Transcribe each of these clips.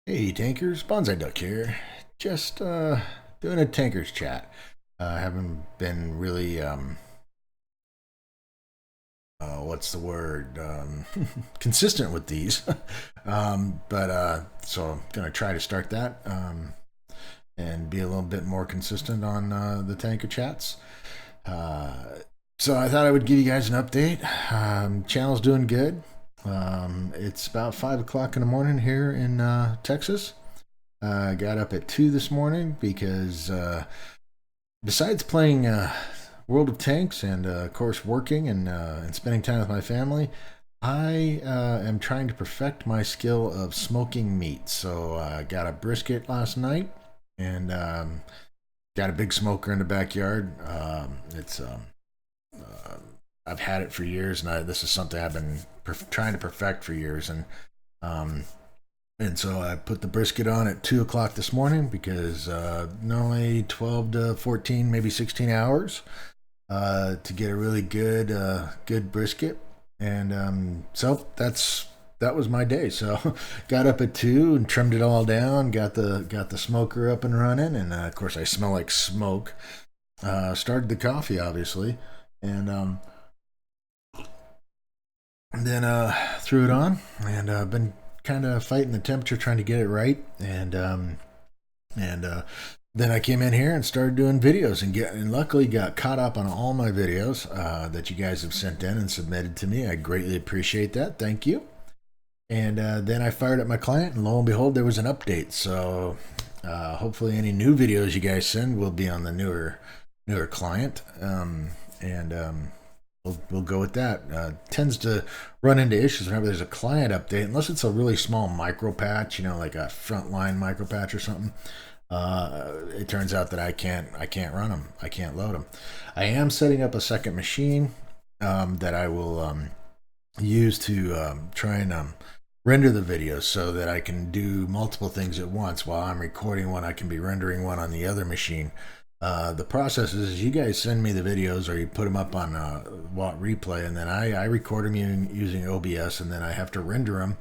Hey tankers, Bonsai Duck here. Just doing a tankers chat. Haven't been really what's the word consistent with these, but so I'm gonna try to start that and be a little bit more consistent on the tanker chats. Uh, so I thought I would give you guys an update. Channel's doing good. It's about 5 o'clock in the morning here in Texas. Got up at 2 this morning because besides playing World of Tanks and, of course, working and spending time with my family, I am trying to perfect my skill of smoking meat. So I got a brisket last night and got a big smoker in the backyard. It's uh, I've had it for years, and this is something I've been trying to perfect for years. Um, and so I put the brisket on at 2 o'clock this morning because normally 12 to 14, maybe 16 hours to get a really good brisket. And so that was my day. So got up at 2 and trimmed it all down. Got the smoker up and running, and of course I smell like smoke. Started the coffee, obviously, and then threw it on, and been kind of fighting the temperature, trying to get it right, and then I came in here and started doing videos and luckily got caught up on all my videos that you guys have sent in and submitted to me. I greatly appreciate that. Thank you. And then I fired up my client, and lo and behold, there was an update. So hopefully, any new videos you guys send will be on the newer client, and we'll go with that. Tends to run into issues whenever there's a client update, unless it's a really small micro patch, like a frontline micro patch or something. It turns out that I can't run them. I can't load them. I am setting up a second machine that I will use to try and render the videos so that I can do multiple things at once. While I'm recording one, I can be rendering one on the other machine. The process is you guys send me the videos or you put them up on Watt Replay, and then I record them using OBS, and then I have to render them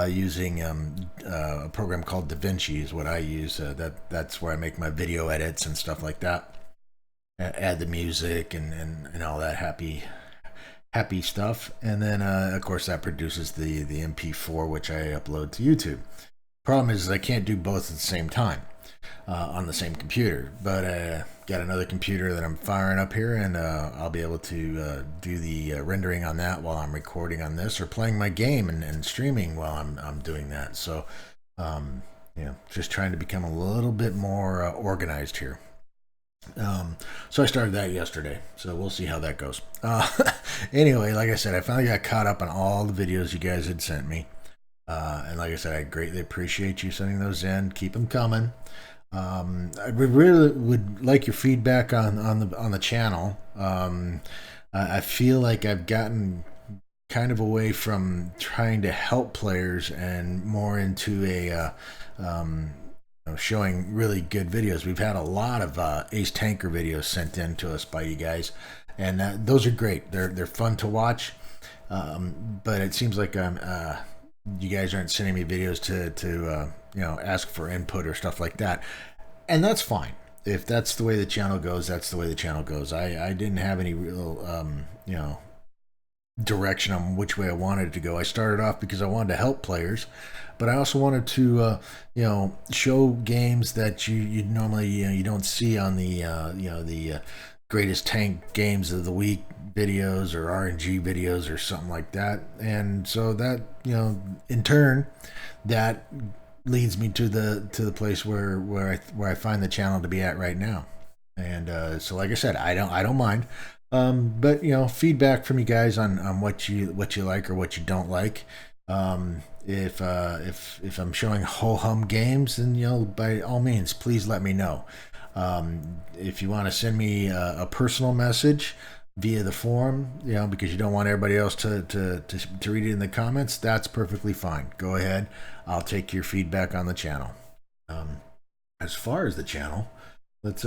using a program called DaVinci is what I use. That's where I make my video edits and stuff like that. Add the music and all that happy stuff, and then of course that produces the MP4 which I upload to YouTube. Problem is I can't do both at the same time on the same computer, but got another computer that I'm firing up here, and I'll be able to do the rendering on that while I'm recording on this or playing my game and streaming while I'm doing that. So just trying to become a little bit more organized here. So I started that yesterday, so we'll see how that goes. Anyway, like I said, I finally got caught up on all the videos you guys had sent me. And like I said, I greatly appreciate you sending those in. Keep them coming. I really would like your feedback on the channel. I feel like I've gotten kind of away from trying to help players and more into a showing really good videos. We've had a lot of Ace Tanker videos sent in to us by you guys, and those are great. They're fun to watch. But it seems like you guys aren't sending me videos to ask for input or stuff like that, and that's fine. If that's the way the channel goes, that's the way the channel goes. I didn't have any real direction on which way I wanted it to go. I started off because I wanted to help players, but I also wanted to show games that you normally you don't see on the greatest tank games of the week videos or RNG videos or something like that. And so that in turn that leads me to the place where I find the channel to be at right now. And so like I said, I don't mind. But feedback from you guys on what you like or what you don't like. If I'm showing ho hum games, then by all means, please let me know. If you want to send me a personal message via the forum, because you don't want everybody else to read it in the comments, that's perfectly fine. Go ahead. I'll take your feedback on the channel. As far as the channel, Let's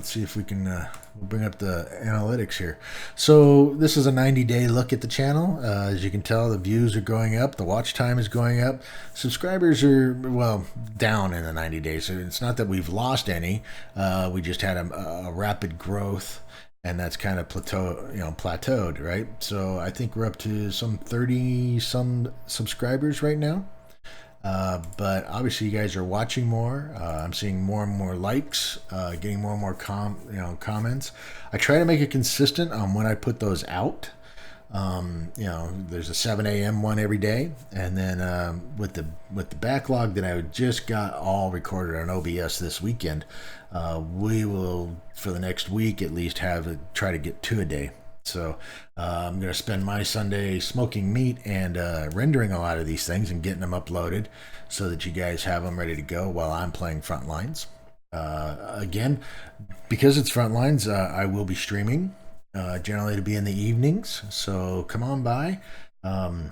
see if we can we'll bring up the analytics here. So this is a 90-day look at the channel. As you can tell, the views are going up, the watch time is going up. Subscribers are, well, down in the 90 days. So it's not that we've lost any. We just had a rapid growth, and that's kind of plateaued, right? So I think we're up to some 30 some subscribers right now. But obviously, you guys are watching more. I'm seeing more and more likes, getting more and more comments. I try to make it consistent on when I put those out. There's a 7 a.m. one every day, and then with the backlog that I just got all recorded on OBS this weekend, we will, for the next week at least, try to get 2 a day. So I'm going to spend my Sunday smoking meat and rendering a lot of these things and getting them uploaded so that you guys have them ready to go while I'm playing Frontlines. Again, because it's Frontlines, I will be streaming, generally to be in the evenings. So come on by and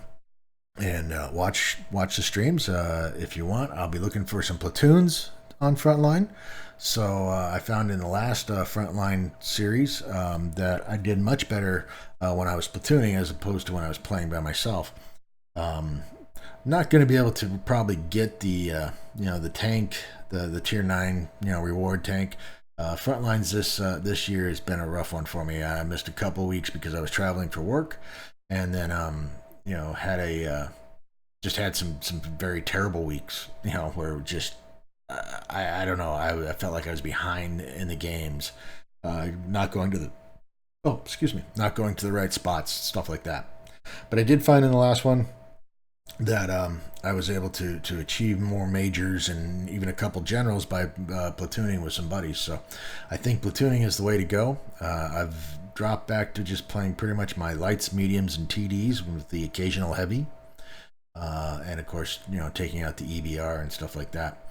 watch the streams if you want. I'll be looking for some platoons on Frontline. So I found in the last Frontline series that I did much better when I was platooning as opposed to when I was playing by myself. Not going to be able to probably get the tank, the tier 9 reward tank. Frontlines this year has been a rough one for me. I missed a couple weeks because I was traveling for work, and then had some very terrible weeks. Where just I don't know. I felt like I was behind in the games, not going to the right spots, stuff like that. But I did find in the last one that I was able to achieve more majors and even a couple generals by platooning with some buddies. So I think platooning is the way to go. I've dropped back to just playing pretty much my lights, mediums, and TDs with the occasional heavy, and of course taking out the EBR and stuff like that.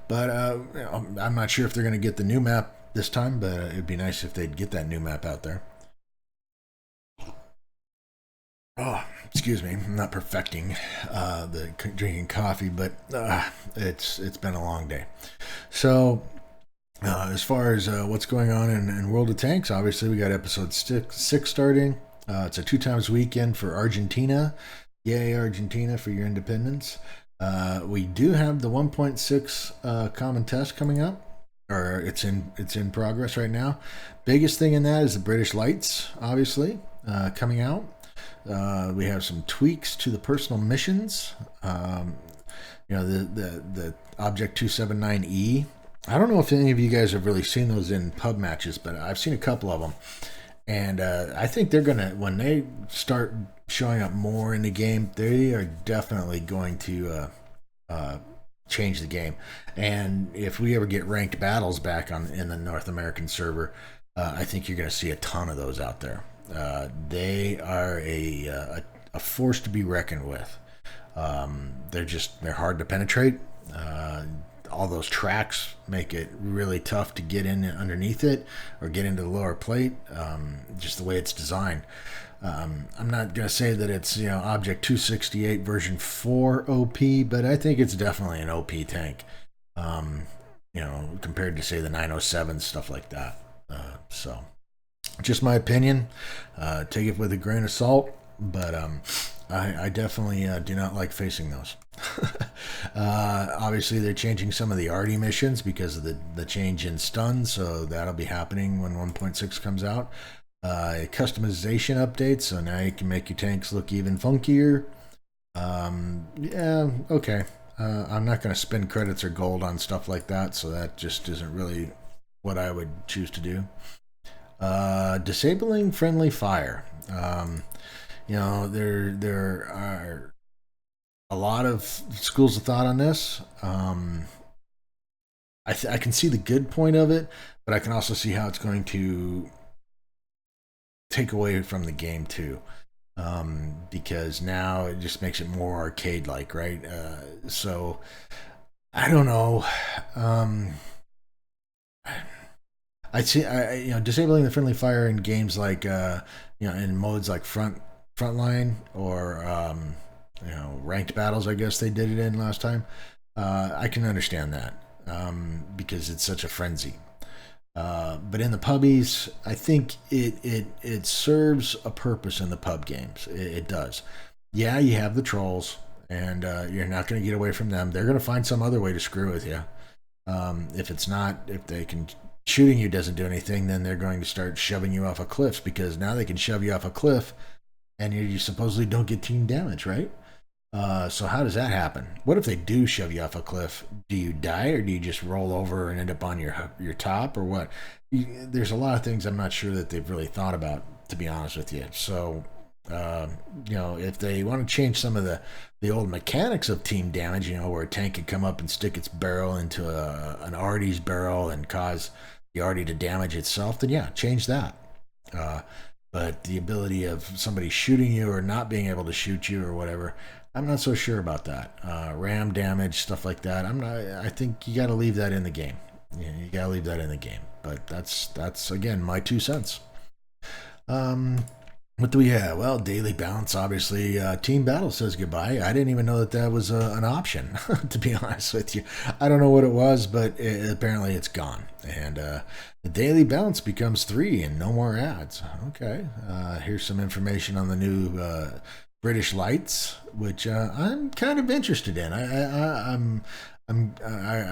But I'm not sure if they're going to get the new map this time, but it'd be nice if they'd get that new map out there. Oh, excuse me. I'm not perfecting the drinking coffee, but it's been a long day. So as far as what's going on in World of Tanks, obviously we got episode 6 starting. It's a 2x weekend for Argentina. Yay, Argentina, for your independence. We do have the 1.6 common test coming up, or it's in progress right now. Biggest thing in that is the British Lights, obviously, coming out. We have some tweaks to the personal missions. The Object 279E. I don't know if any of you guys have really seen those in pub matches, but I've seen a couple of them. And I think they're going to, when they start showing up more in the game, they are definitely going to change the game. And if we ever get ranked battles back in the North American server, I think you're going to see a ton of those out there. They are a force to be reckoned with. They're hard to penetrate. All those tracks make it really tough to get in underneath it or get into the lower plate, just the way it's designed. I'm not going to say that it's Object 268 version 4 OP, but I think it's definitely an OP tank, compared to, say, the 907, stuff like that. So just my opinion. Take it with a grain of salt, but I definitely do not like facing those. Obviously, they're changing some of the arty missions because of the change in stun, so that'll be happening when 1.6 comes out. Customization updates, so now you can make your tanks look even funkier. Yeah, okay. I'm not going to spend credits or gold on stuff like that, so that just isn't really what I would choose to do. Disabling friendly fire. There are a lot of schools of thought on this. I can see the good point of it, but I can also see how it's going to take away from the game too, because now it just makes it more arcade-like, right? So I don't know. I see. Disabling the friendly fire in games like in modes like Frontline or ranked battles, I guess they did it in last time. I can understand that because it's such a frenzy. But in the pubbies, I think it serves a purpose in the pub games. It does. Yeah, you have the trolls, and you're not going to get away from them. They're going to find some other way to screw with you. If it's not, if they can shooting you doesn't do anything, then they're going to start shoving you off of cliffs, because now they can shove you off a cliff, and you supposedly don't get team damage, right? So how does that happen? What if they do shove you off a cliff? Do you die, or do you just roll over and end up on your top, or what? There's a lot of things I'm not sure that they've really thought about, to be honest with you. So, if they want to change some of the old mechanics of team damage, where a tank could come up and stick its barrel into an Artie's barrel and cause the Artie to damage itself, then yeah, change that. But the ability of somebody shooting you or not being able to shoot you or whatever, I'm not so sure about that. Ram damage, stuff like that. I think you got to leave that in the game. Yeah, you got to leave that in the game. But that's again my 2 cents. What do we have? Well, daily bounce, obviously. Team battle says goodbye. I didn't even know that was an option, to be honest with you. I don't know what it was, but apparently it's gone. And the daily bounce becomes 3 and no more ads. Okay. Here's some information on the new British lights, which I'm kind of interested in. I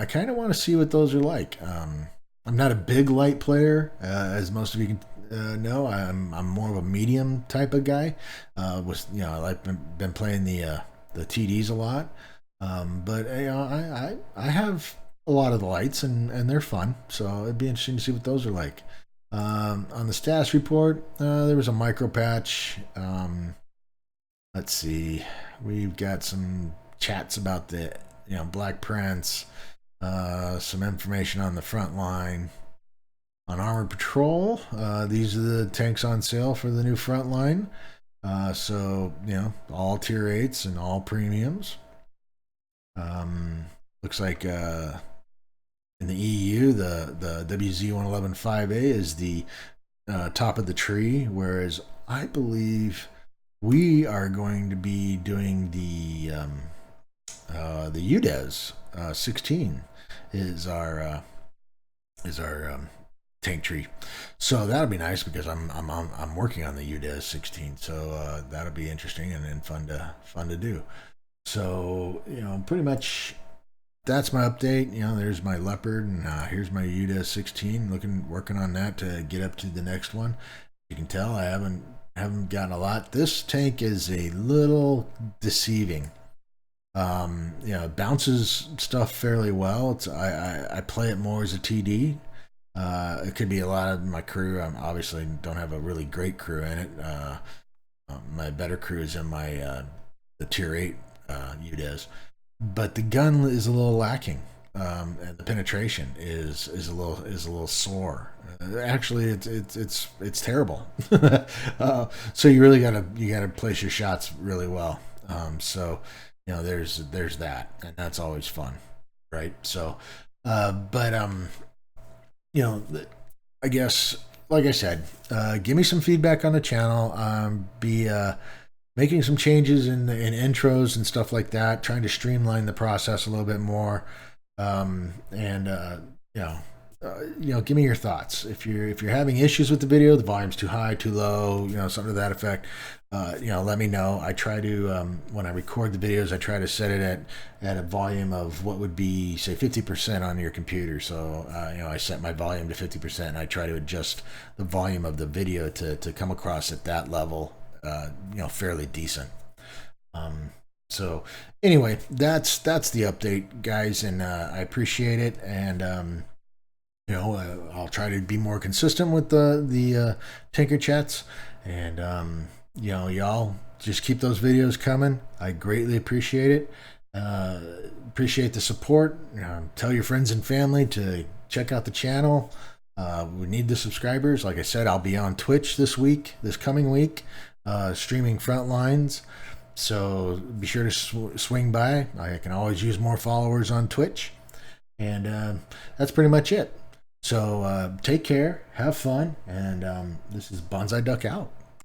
kind of want to see what those are like. I'm not a big light player, as most of you can no, I'm more of a medium type of guy. I've been playing the TDs a lot, but I have a lot of the lights, and they're fun. So it'd be interesting to see what those are like. On the status report, there was a micro patch. Let's see, we've got some chats about the Black Prince, some information on the front line. On Armored Patrol, these are the tanks on sale for the new front line. So, all tier 8s and all premiums. Looks like in the EU, the WZ-111-5A is the top of the tree, whereas I believe we are going to be doing the UDES 16 is our tank tree. So that'll be nice, because I'm working on the UDES 16, so that'll be interesting and fun to do. So pretty much that's my update. There's my Leopard, and here's my UDES 16. Working on that to get up to the next one. You can tell I haven't gotten a lot. This tank is a little deceiving. It bounces stuff fairly well. I play it more as a TD. It could be a lot of my crew. I obviously don't have a really great crew in it. My better crew is in the tier 8 UDES, but the gun is a little lacking, and the penetration is a little sore. Actually, it's terrible. So you really gotta place your shots really well. So there's that, and that's always fun, right? So, I guess, like I said, give me some feedback on the channel. Be making some changes in intros and stuff like that, trying to streamline the process a little bit more. Give me your thoughts. If you're having issues with the video, the volume's too high, too low, something to that effect, let me know. I try to, when I record the videos, I try to set it at a volume of what would be, say, 50% on your computer. So, I set my volume to 50%, and I try to adjust the volume of the video to come across at that level, fairly decent. So anyway, that's the update, guys, and I appreciate it. And I'll try to be more consistent with the Tinker Chats, and y'all just keep those videos coming. I greatly appreciate it. Appreciate the support. Tell your friends and family to check out the channel. We need the subscribers. Like I said, I'll be on Twitch this coming week, streaming Frontlines. So be sure to swing by. I can always use more followers on Twitch. And that's pretty much it. So take care, have fun, and this is Bonsai Duck out.